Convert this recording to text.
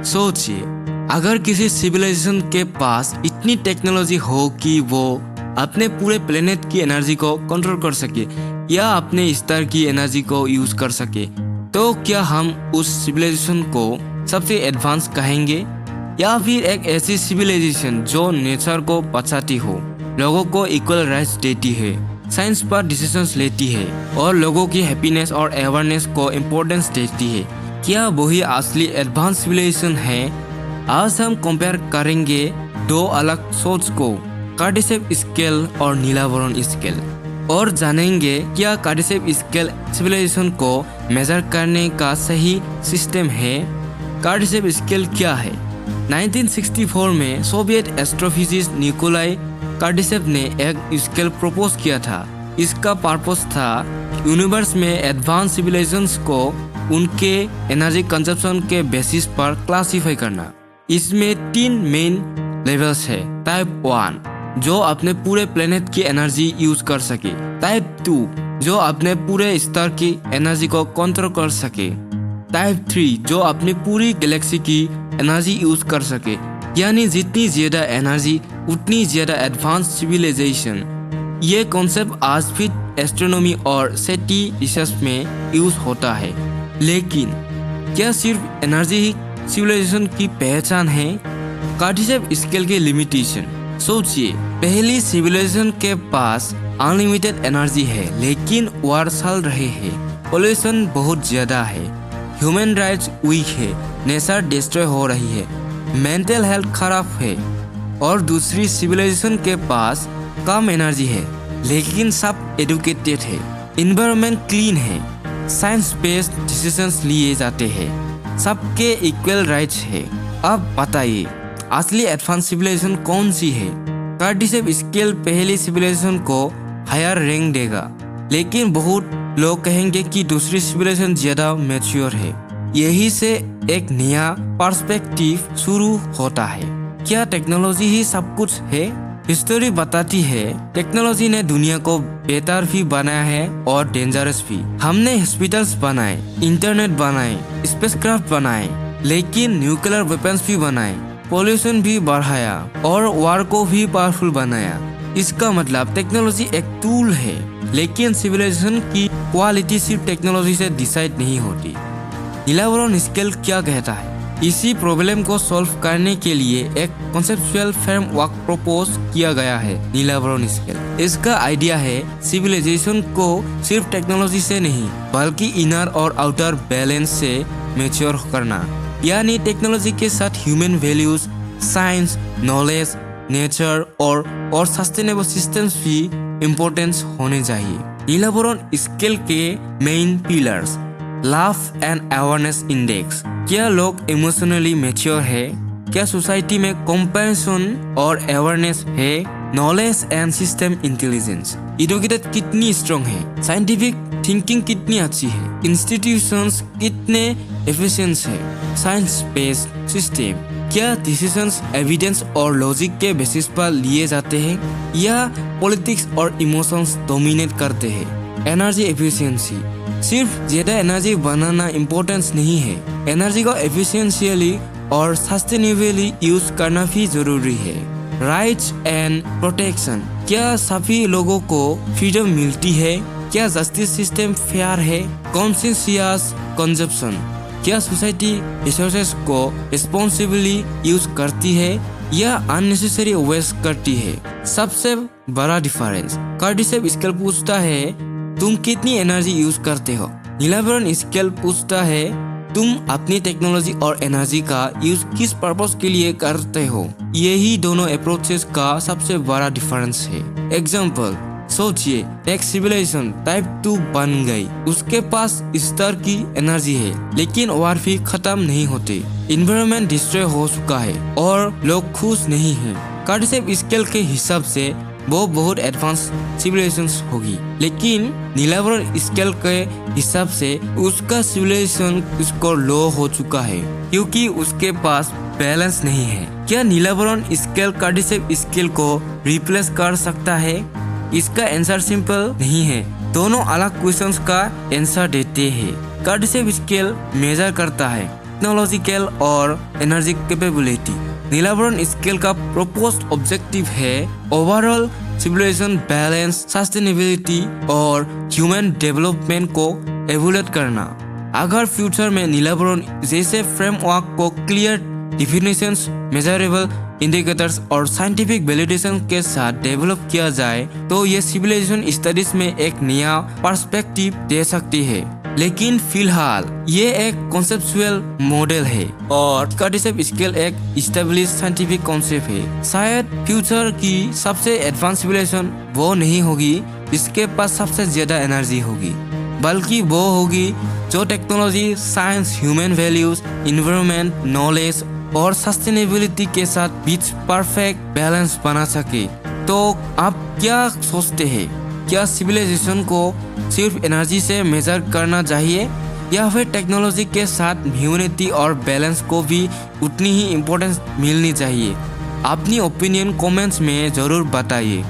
सोचिए, अगर किसी सिविलाइजेशन के पास इतनी टेक्नोलॉजी हो कि वो अपने पूरे प्लेनेट की एनर्जी को कंट्रोल कर सके या अपने स्टार की एनर्जी को यूज कर सके, तो क्या हम उस सिविलाइजेशन को सबसे एडवांस कहेंगे, या फिर एक ऐसी सिविलाइजेशन जो नेचर को बचाती हो, लोगों को इक्वल राइट्स देती है, साइंस पर डिसीजंस लेती है और लोगों की हैप्पीनेस और अवेयरनेस को इम्पोर्टेंस देती है? क्या वही असली एडवांस सिविलाइजेशन है? आज हम कंपेयर करेंगे दो अलग सोच को, कार्डिसेप स्केल और नीलावरण स्केल, और जानेंगे क्या कार्डिसेप स्केल सिविलाइजेशन को मेजर करने का सही सिस्टम है। कार्डिसेप स्केल क्या है? 1964 में सोवियत एस्ट्रोफिजिस्ट निकोलाई कार्डिसेप ने एक स्केल प्रपोज किया था। इसका पर्पस था यूनिवर्स में एडवांस सिविलाइजेशंस को उनके एनर्जी कंजप्शन के बेसिस पर क्लासिफाई करना। इसमें 3 मेन लेवल्स है। टाइप 1 जो अपने पूरे प्लेनेट की एनर्जी यूज कर सके, टाइप 2 जो अपने पूरे स्टार की एनर्जी को कंट्रोल कर सके, टाइप 3 जो अपनी पूरी गैलेक्सी की एनर्जी यूज कर सके। यानी जितनी ज्यादा एनर्जी उतनी ज्यादा एडवांस सिविलाइजेशन। ये कॉन्सेप्ट आज भी एस्ट्रोनॉमी और सेटी रिसर्च में यूज होता है। लेकिन क्या सिर्फ एनर्जी ही सिविलाइजेशन की पहचान है? कार्डिसेप स्केल के लिमिटेशन। सोचिए, पहली सिविलाइजेशन के पास अनलिमिटेड एनर्जी है, लेकिन वार चल रहे हैं, पॉल्यूशन बहुत ज्यादा है, ह्यूमन राइट्स वीक है, नेचर डिस्ट्रॉय हो रही है, मेंटल हेल्थ खराब है। और दूसरी सिविलाइजेशन के पास कम एनर्जी है, लेकिन सब एजुकेटेड है, एनवायरनमेंट क्लीन है, साइंस बेस्ड डिसीजंस लिए जाते हैं, सबके इक्वल राइट्स है। अब बताइए असली एडवांस सिविलाइजेशन कौन सी है? कार्डिसेप स्केल पहली सिविलाइजेशन को हायर रैंक देगा, लेकिन बहुत लोग कहेंगे कि दूसरी सिविलाइजेशन ज्यादा मैच्योर है। यही से एक नया पर्सपेक्टिव शुरू होता है। क्या टेक्नोलॉजी ही सब कुछ है? हिस्टोरी बताती है टेक्नोलॉजी ने दुनिया को बेहतर भी बनाया है और डेंजरस भी। हमने हॉस्पिटल्स बनाए, इंटरनेट बनाए, स्पेसक्राफ्ट बनाए, लेकिन न्यूक्लियर वेपन्स भी बनाए, पॉल्यूशन भी बढ़ाया और वार को भी पावरफुल बनाया। इसका मतलब टेक्नोलॉजी एक टूल है, लेकिन सिविलाइजेशन की क्वालिटी सिर्फ टेक्नोलॉजी से डिसाइड नहीं होती। नीलावरण स्केल क्या कहता है? इसी प्रॉब्लम को सॉल्व करने के लिए एक कॉन्सेप्चुअल फ्रेमवर्क प्रपोज किया गया है, नीलावरण स्केल। इसका आइडिया है सिविलाइजेशन को सिर्फ टेक्नोलॉजी से नहीं, बल्कि इनर और आउटर बैलेंस से मैच्योर करना। यानी टेक्नोलॉजी के साथ human values, science, knowledge, nature और सस्टेनेबल सिस्टम्स भी इम्पोर्टेंस होने चाहिए। नीलावरण स्केल के main pillars, love and awareness index. क्या लोग इमोशनली मैच्योर है? क्या सोसाइटी में कंपैशन और अवेयरनेस है? Knowledge and system intelligence, educated कितनी स्ट्रॉन्ग है? साइंटिफिक थिंकिंग कितनी अच्छी है? इंस्टीट्यूशंस कितने एफिशिएंट है? साइंस बेस्ड सिस्टम, क्या डिसीजंस एविडेंस और लॉजिक के बेसिस पर लिए जाते हैं या पॉलिटिक्स और इमोशंस डोमिनेट करते हैं? एनर्जी एफिशिएंसी, सिर्फ ज्यादा एनर्जी बनाना इम्पोर्टेंस नहीं है, एनर्जी को एफिशिएंशियली और सस्टेनेबली यूज करना भी जरूरी है। राइट्स एंड प्रोटेक्शन, क्या सभी लोगों को फ्रीडम मिलती है? क्या जस्टिस सिस्टम फेयर है? कॉन्शियस कंजप्शन, क्या सोसाइटी रिसोर्सेज को रिस्पॉन्सिबली यूज करती है या अननेसेसरी वेस्ट करती है? सबसे बड़ा डिफरेंस, कार्डिसेप स्केल पूछता है तुम कितनी एनर्जी यूज करते हो, नीलावरण स्केल पूछता है तुम अपनी टेक्नोलॉजी और एनर्जी का यूज किस पर्पस के लिए करते हो। यही दोनों अप्रोचेस का सबसे बड़ा डिफरेंस है। एग्जाम्पल, सोचिए एक सिविलाइजेशन टाइप 2 बन गई, उसके पास स्टार की एनर्जी है, लेकिन वार भी खत्म नहीं होते, एनवायरनमेंट डिस्ट्रॉय हो चुका है और लोग खुश नहीं हैं। कार्डिसेप स्केल के हिसाब से वो बहुत एडवांस सिविलाइजेशन होगी, लेकिन नीलावरण स्केल के हिसाब से उसका सिविलाइजेशन स्कोर लो हो चुका है क्योंकि उसके पास बैलेंस नहीं है। क्या नीलावरण स्केल कार्डिसेप स्केल को रिप्लेस कर सकता है? इसका आंसर सिंपल नहीं है। दोनों अलग क्वेश्चंस का आंसर देते हैं। कार्डिसेप स्केल मेजर करता है टेक्नोलॉजिकल और एनर्जी कैपेबिलिटी। नीलावरण स्केल का प्रपोज्ड ऑब्जेक्टिव है ओवरऑल सिविलाइजेशन बैलेंस, सस्टेनेबिलिटी और ह्यूमन डेवलपमेंट को एवोल्यूट करना। अगर फ्यूचर में नीलावरण जैसे फ्रेमवर्क को क्लियर डिफिनेशंस, मेजरेबल इंडिकेटर्स और साइंटिफिक वैलिडेशन के साथ डेवलप किया जाए तो ये सिविलाइजेशन स्टडीज में एक नया पर्सपेक्टिव दे सकती है। लेकिन फिलहाल ये एक कॉन्सेप्चुअल मॉडल है और कार्टिसेप स्केल एक एस्टेब्लिश साइंटिफिक कॉन्सेप्ट है। शायद फ्यूचर की सबसे एडवांस सिविलाइजेशन वो नहीं होगी जिसके पास सबसे ज्यादा एनर्जी होगी, बल्कि वो होगी जो technology, science, human values, environment, knowledge और सस्टेनेबिलिटी के साथ बीच परफेक्ट बैलेंस बना सके। तो आप क्या सोचते हैं? क्या सिविलाइजेशन को सिर्फ एनर्जी से मेजर करना चाहिए या फिर टेक्नोलॉजी के साथ ह्यूमैनिटी और बैलेंस को भी उतनी ही इम्पोर्टेंस मिलनी चाहिए? अपनी ओपिनियन कमेंट्स में ज़रूर बताइए।